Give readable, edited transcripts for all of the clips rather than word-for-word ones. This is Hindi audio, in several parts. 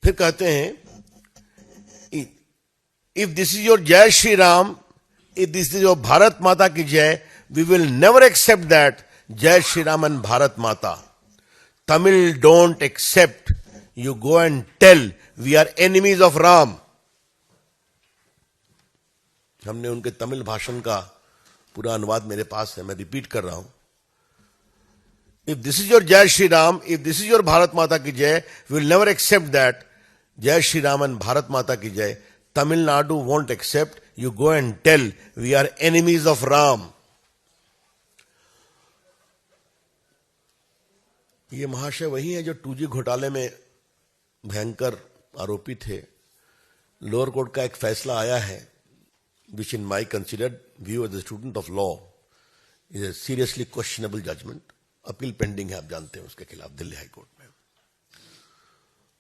फिर कहते हैं if this is your Jai Shri Ram, if this is your Bharat Mata ki Jai, we will never accept that Jai Shri Ram and Bharat Mata. Tamil don't accept, you go and tell we are enemies of Ram. हमने उनके तमिल भाषण का पूरा अनुवाद मेरे पास है, मैं रिपीट कर रहा हूं. If this is your Jai Shri Ram, if this is your Bharat Mata ki Jai, we will never accept that Jai Shri Ram and Bharat Mata ki Jai. Tamil Nadu won't accept, you go and tell we are enemies of Ram. ये महाशय वही है जो 2G घोटाले में भयंकर आरोपी थे. लोअर कोर्ट का एक फैसला आया है, which in my considered view as a student of law is a seriously questionable judgment. Appeal pending है, आप जानते हैं, उसके खिलाफ दिल्ली हाई कोर्ट में.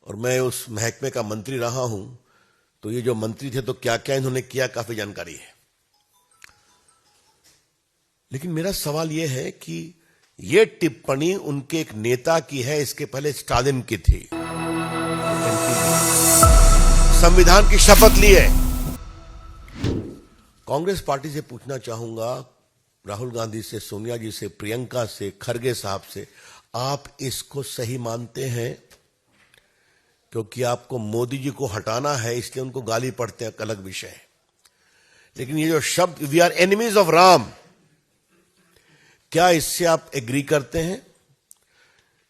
और मैं उस महकमे का मंत्री रहा हूं, तो ये जो मंत्री थे तो क्या क्या इन्होंने किया काफी जानकारी है. लेकिन मेरा सवाल यह है कि यह टिप्पणी उनके एक नेता की है, इसके पहले स्टालिन की थी. संविधान की शपथ ली है. कांग्रेस पार्टी से पूछना चाहूंगा, राहुल गांधी से, सोनिया जी से, प्रियंका से, खरगे साहब से, आप इसको सही मानते हैं? क्योंकि आपको मोदी जी को हटाना है, इसलिए उनको गाली पड़ते हैं, अलग विषय है. लेकिन ये जो शब्द we are enemies of Ram, क्या इससे आप एग्री करते हैं?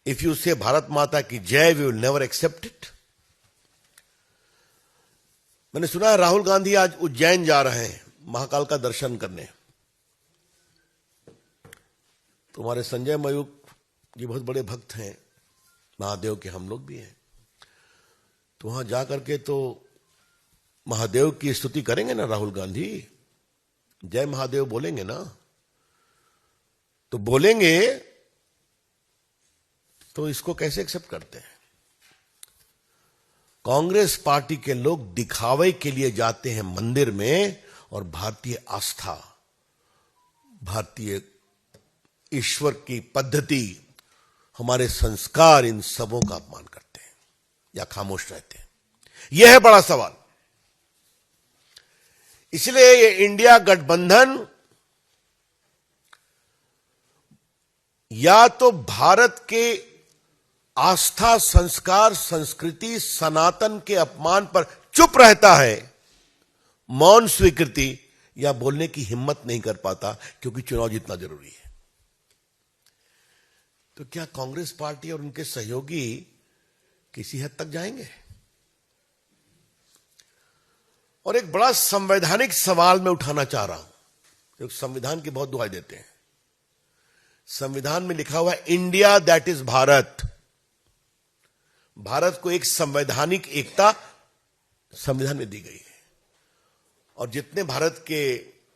इफ यू से Bharat Mata ki Jai, we will never accept it. मैंने सुना है राहुल गांधी आज उज्जैन जा रहे हैं महाकाल का दर्शन करने. तुम्हारे संजय मयूख जी बहुत बड़े भक्त हैं महादेव के, हम लोग भी हैं. तो वहां जाकर के तो महादेव की स्तुति करेंगे ना राहुल गांधी, जय महादेव बोलेंगे ना. तो बोलेंगे तो इसको कैसे एक्सेप्ट करते हैं? कांग्रेस पार्टी के लोग दिखावे के लिए जाते हैं मंदिर में, और भारतीय आस्था, भारतीय ईश्वर की पद्धति, हमारे संस्कार, इन सबों का अपमान करते हैं या खामोश रहते हैं. यह है बड़ा सवाल. इसलिए ये इंडिया गठबंधन या तो भारत के आस्था, संस्कार, संस्कृति, सनातन के अपमान पर चुप रहता है, मौन स्वीकृति, या बोलने की हिम्मत नहीं कर पाता क्योंकि चुनाव जीतना जरूरी है. तो क्या कांग्रेस पार्टी और उनके सहयोगी किसी हद तक जाएंगे? और एक बड़ा संवैधानिक सवाल मैं उठाना चाह रहा हूं, जो संविधान की बहुत दुहाई देते हैं. संविधान में लिखा हुआ है India that is Bharat. Bharat को एक संवैधानिक एकता संविधान में दी गई है, और जितने भारत के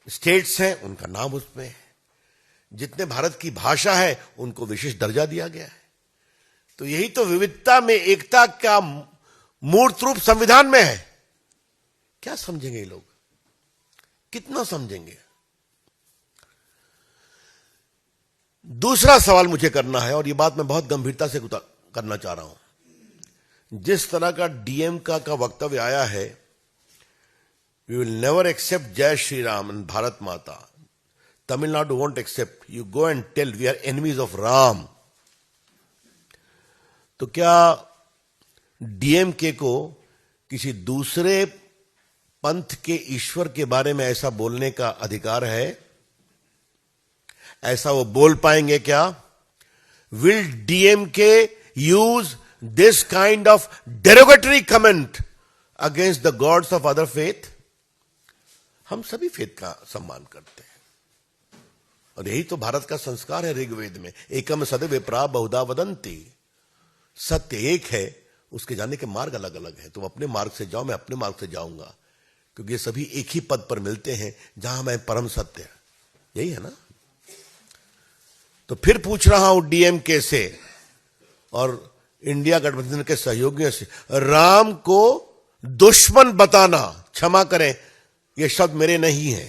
स्टेट्स हैं उनका नाम उसमें है. जितने भारत की भाषा है उनको विशेष दर्जा दिया गया है. तो यही तो विविधता में एकता का मूर्त रूप संविधान में है. क्या समझेंगे ये लोग? कितना समझेंगे? दूसरा सवाल मुझे करना है, और यह बात मैं बहुत गंभीरता से करना चाह रहा हूं. जिस तरह का डीएम का वक्तव्य आया है, वी विल नेवर एक्सेप्ट जय Shri Ram and Bharat Mata, Tamil Nadu won't accept, you go and tell we are enemies of Ram. तो क्या डीएमके को किसी दूसरे पंथ के ईश्वर के बारे में ऐसा बोलने का अधिकार है? ऐसा वो बोल पाएंगे क्या? Will DMK use this kind of derogatory comment against the gods of other faith? हम सभी फेथ का सम्मान करते हैं, और यही तो भारत का संस्कार है. ऋग्वेद में एकम सद विप्रा बहुधा वदंती. सत्य एक है, उसके जाने के मार्ग अलग अलग है. तुम अपने मार्ग से जाओ, मैं अपने मार्ग से जाऊंगा, क्योंकि ये सभी एक ही पद पर मिलते हैं जहां मैं परम सत्य. यही है ना. तो फिर पूछ रहा हूं डीएमके से और इंडिया गठबंधन के सहयोगियों से, राम को दुश्मन बताना, क्षमा करें, यह शब्द मेरे नहीं है,